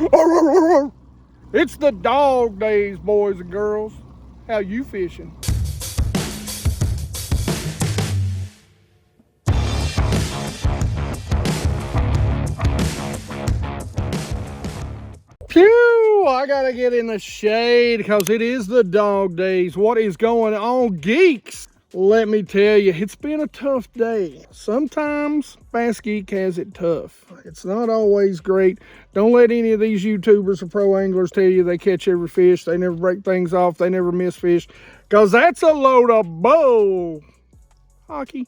It's the dog days, boys and girls. How you fishing? Phew, I gotta get in the shade because it is the dog days. What is going on, geeks? Let me tell you, it's been a tough day. Sometimes BassGeek has it tough. It's not always great. Don't let any of these YouTubers or pro anglers tell you they catch every fish, they never break things off, they never miss fish, because that's a load of bull hockey,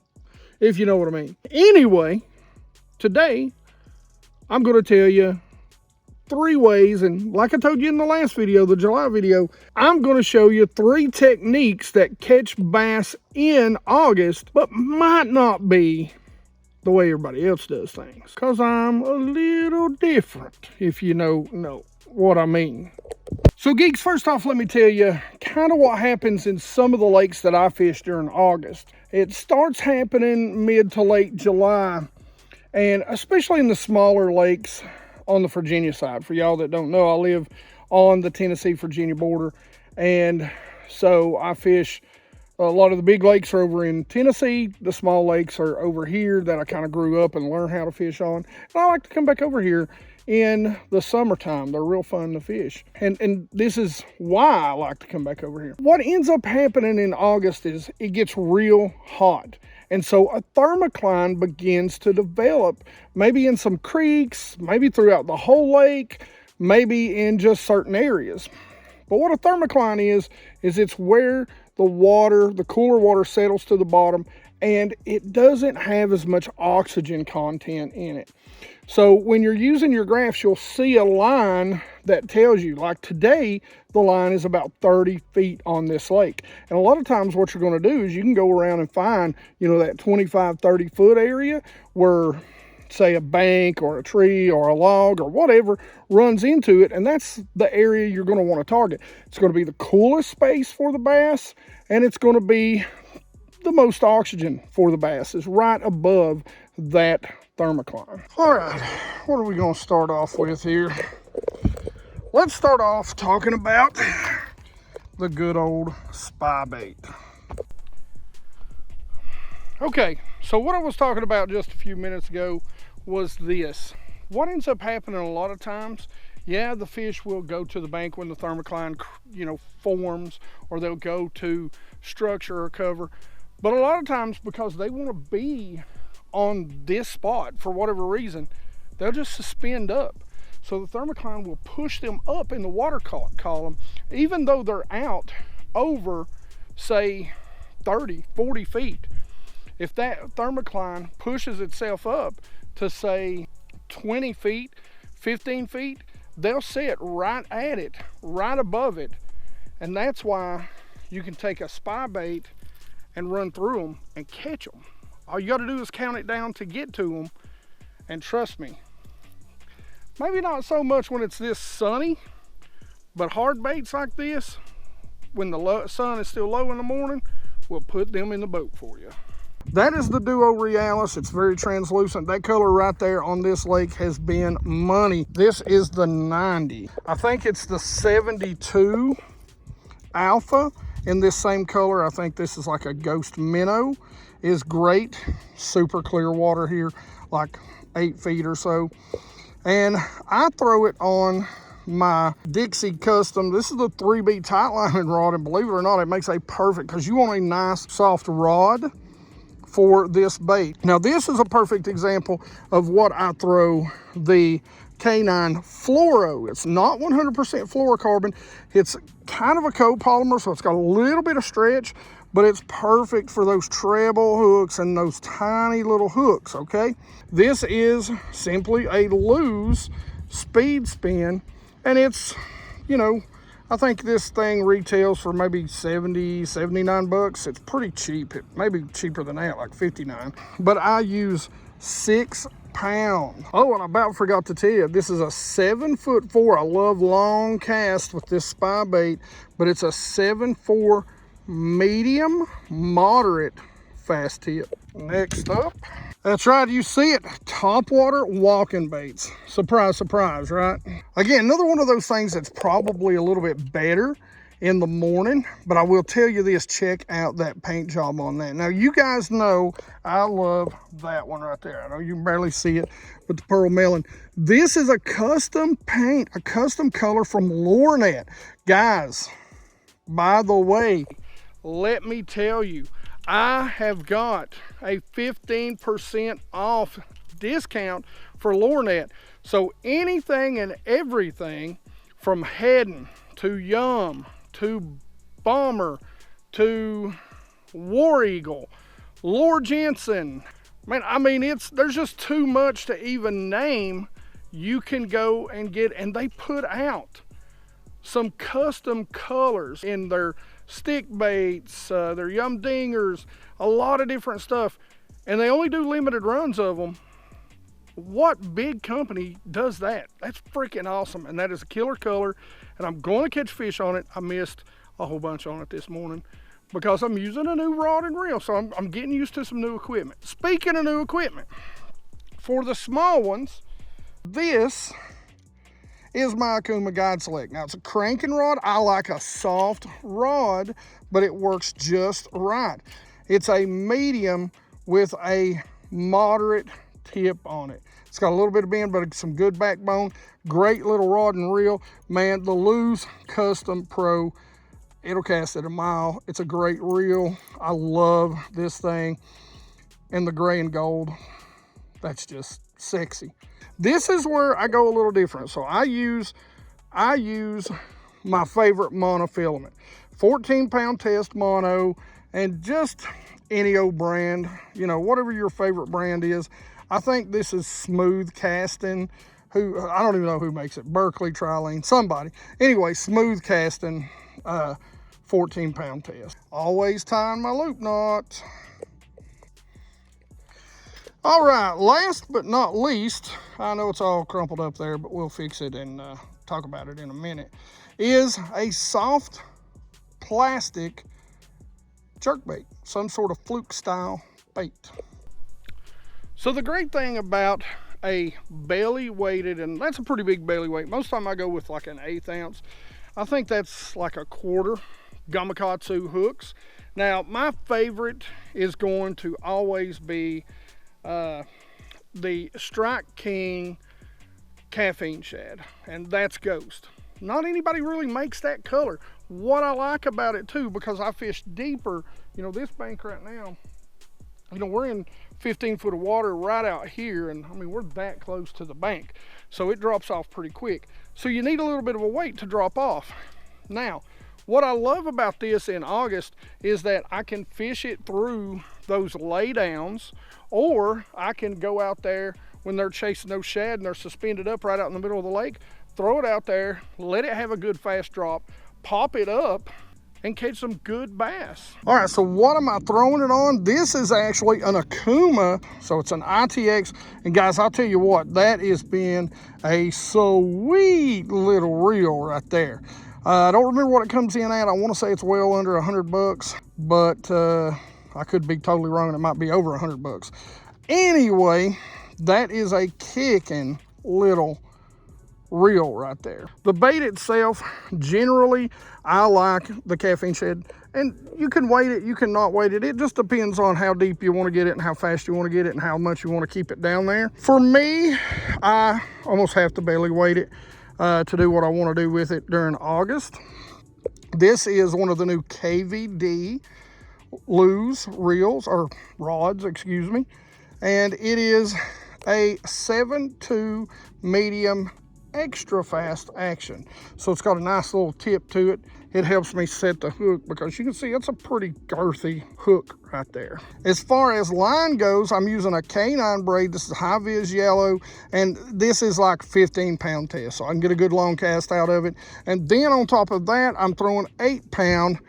if you know what I mean. Anyway, today I'm going to tell you 3 ways, and like I told you in the last video, the July video, I'm going to show you 3 techniques that catch bass in August, but might not be the way everybody else does things, because I'm a little different, if you know what I mean. So geeks, first off, let me tell you kind of what happens in some of the lakes that I fish during August. It starts happening mid to late July, and especially in the smaller lakes on the Virginia side. For y'all that don't know, I live on the Tennessee-Virginia border, and so I fish a lot of the big lakes are over in Tennessee. The small lakes are over here that I kind of grew up and learned how to fish on. And I like to come back over here in the summertime. They're real fun to fish. And this is why I like to come back over here. What ends up happening in August is it gets real hot. And so a thermocline begins to develop, maybe in some creeks, maybe throughout the whole lake, maybe in just certain areas. But what a thermocline is it's where the water, the cooler water, settles to the bottom, and it doesn't have as much oxygen content in it. So when you're using your graphs, you'll see a line that tells you, like today, the line is about 30 feet on this lake. And a lot of times what you're going to do is you can go around and find, that 25, 30 foot area where, say, a bank or a tree or a log or whatever runs into it, and that's the area you're going to want to target. It's going to be the coolest space for the bass, and it's going to be the most oxygen for the bass. Is right above that thermocline. All right, what are we going to start off with here? Let's start off talking about the good old spy bait. Okay, so what I was talking about just a few minutes ago was this. What ends up happening a lot of times, yeah, the fish will go to the bank when the thermocline, forms, or they'll go to structure or cover. But a lot of times, because they want to be on this spot for whatever reason, they'll just suspend up. So the thermocline will push them up in the water column, even though they're out over, say, 30, 40 feet. If that thermocline pushes itself up to, say, 20 feet, 15 feet, they'll sit right at it, right above it. And that's why you can take a spy bait and run through them and catch them. All you got to do is count it down to get to them. And trust me, maybe not so much when it's this sunny, but hard baits like this, when the sun is still low in the morning, will put them in the boat for you. That is the Duo Realis. It's very translucent. That color right there on this lake has been money. This is the 90. I think it's the 72 Alpha in this same color. I think this is like a Ghost Minnow. Is great. Super clear water here, like 8 feet or so. And I throw it on my Dixie Custom. This is the 3B tight lining rod, and believe it or not, it makes a perfect, because you want a nice soft rod for this bait. Now this is a perfect example of what I throw the K9 Fluoro. It's not 100% fluorocarbon. It's kind of a copolymer, so it's got a little bit of stretch, but it's perfect for those treble hooks and those tiny little hooks, okay? This is simply a loose speed spin, and it's, I think this thing retails for maybe 70, 79 bucks. It's pretty cheap. It may be cheaper than that, like 59. But I use 6 pounds. Oh, and I about forgot to tell you, this is a 7'4". I love long cast with this spy bait, but it's a 7'4" medium, moderate fast tip. Next up, That's right, you see it, top water walking baits. Surprise, surprise, right? Again, another one of those things that's probably a little bit better in the morning, but I will tell you this, check out that paint job on that. Now, you guys know I love that one right there. I know you can barely see it, but the Pearl Melon. This is a custom paint, a custom color from Lornet. Guys, by the way, let me tell you, I have got a 15% off discount for Lornet. So anything and everything from Heading to Yum to Bomber to War Eagle, Lord Jensen. Man, I mean, there's just too much to even name. You can go and get, and they put out some custom colors in their stick baits, their Yum Dingers, a lot of different stuff. And they only do limited runs of them. What big company does that? That's freaking awesome. And that is a killer color. And I'm going to catch fish on it. I missed a whole bunch on it this morning because I'm using a new rod and reel. So I'm getting used to some new equipment. Speaking of new equipment, for the small ones, this is my Akuma Guide Select. Now, it's a cranking rod. I like a soft rod, but it works just right. It's a medium with a moderate tip on it. It's got a little bit of bend, but some good backbone. Great little rod and reel. Man, the Lew's Custom Pro, it'll cast at a mile. It's a great reel. I love this thing. And the gray and gold, that's just sexy. This is where I go a little different. So I use my favorite monofilament. 14-pound test mono, and just any old brand, you know, whatever your favorite brand is. I think this is Smooth Casting, who, I don't even know who makes it, Berkeley, Trilene, somebody. Anyway, Smooth Casting, 14-pound test. Always tying my loop knot. All right, last but not least, I know it's all crumpled up there, but we'll fix it and talk about it in a minute, is a soft plastic jerkbait, some sort of fluke style bait. So the great thing about a belly weighted, and that's a pretty big belly weight. Most of the time I go with like an 1/8 ounce. I think that's like a 1/4 Gamakatsu hooks. Now, my favorite is going to always be the Strike King Caffeine Shad, and that's Ghost. Not anybody really makes that color. What I like about it too, because I fish deeper, you know, this bank right now, you know, we're in 15 foot of water right out here, and I mean, we're that close to the bank, so it drops off pretty quick. So you need a little bit of a weight to drop off. Now, what I love about this in August is that I can fish it through those laydowns, or I can go out there when they're chasing those shad and they're suspended up right out in the middle of the lake, throw it out there, let it have a good fast drop, pop it up, and catch some good bass. All right, so what am I throwing it on? This is actually an Akuma, so it's an ITX. And guys, I'll tell you what, that has been a sweet little reel right there. I don't remember what it comes in at. I want to say it's well under $100, but I could be totally wrong. It might be over $100. Anyway, that is a kicking little reel right there. The bait itself, generally, I like the Caffeine Shad, and you can weight it, you can not weight it. It just depends on how deep you want to get it and how fast you want to get it and how much you want to keep it down there. For me, I almost have to belly weight it to do what I want to do with it during August. This is one of the new KVD Lew's reels, or rods, excuse me, and it is a 7.2 medium extra fast action. So it's got a nice little tip to it. It helps me set the hook because you can see it's a pretty girthy hook right there. As far as line goes, I'm using a K9 braid. This is high vis yellow, and this is like 15-pound test, so I can get a good long cast out of it. And then on top of that, I'm throwing 8-pound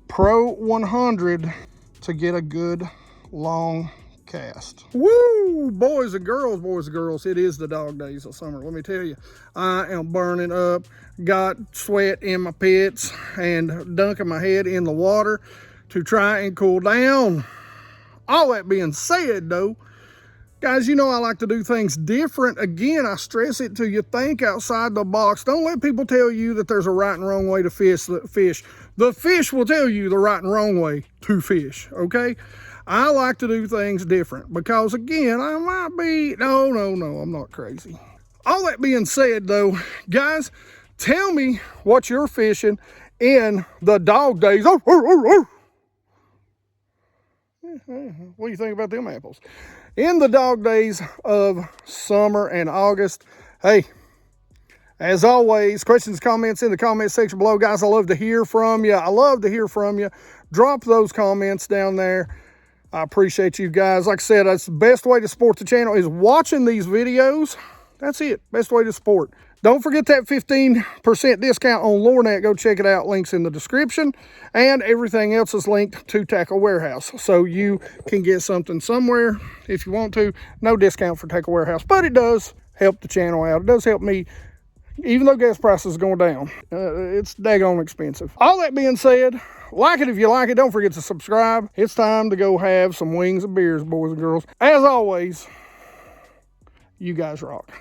Pro 100 to get a good long cast. Woo! Boys and girls, it is the dog days of summer. Let me tell you, I am burning up, got sweat in my pits and dunking my head in the water to try and cool down. All that being said though, Guys, you know I like to do things different. Again, I stress it to you, think outside the box. Don't let people tell you that there's a right and wrong way to fish. The fish will tell you the right and wrong way to fish, okay? I like to do things different because, again, I might be, no, I'm not crazy. All that being said, though, guys, tell me what you're fishing in the dog days. What do you think about them apples? In the dog days of summer and August. Hey, as always, questions, comments in the comment section below. Guys, I love to hear from you. I love to hear from you. Drop those comments down there. I appreciate you guys. Like I said, that's the best way to support the channel is watching these videos. That's it. Best way to support. Don't forget that 15% discount on Lornet. Go check it out. Links in the description. And everything else is linked to Tackle Warehouse. So you can get something somewhere if you want to. No discount for Tackle Warehouse. But it does help the channel out. It does help me. Even though gas prices are going down. It's daggone expensive. All that being said, like it if you like it. Don't forget to subscribe. It's time to go have some wings and beers, boys and girls. As always, you guys rock.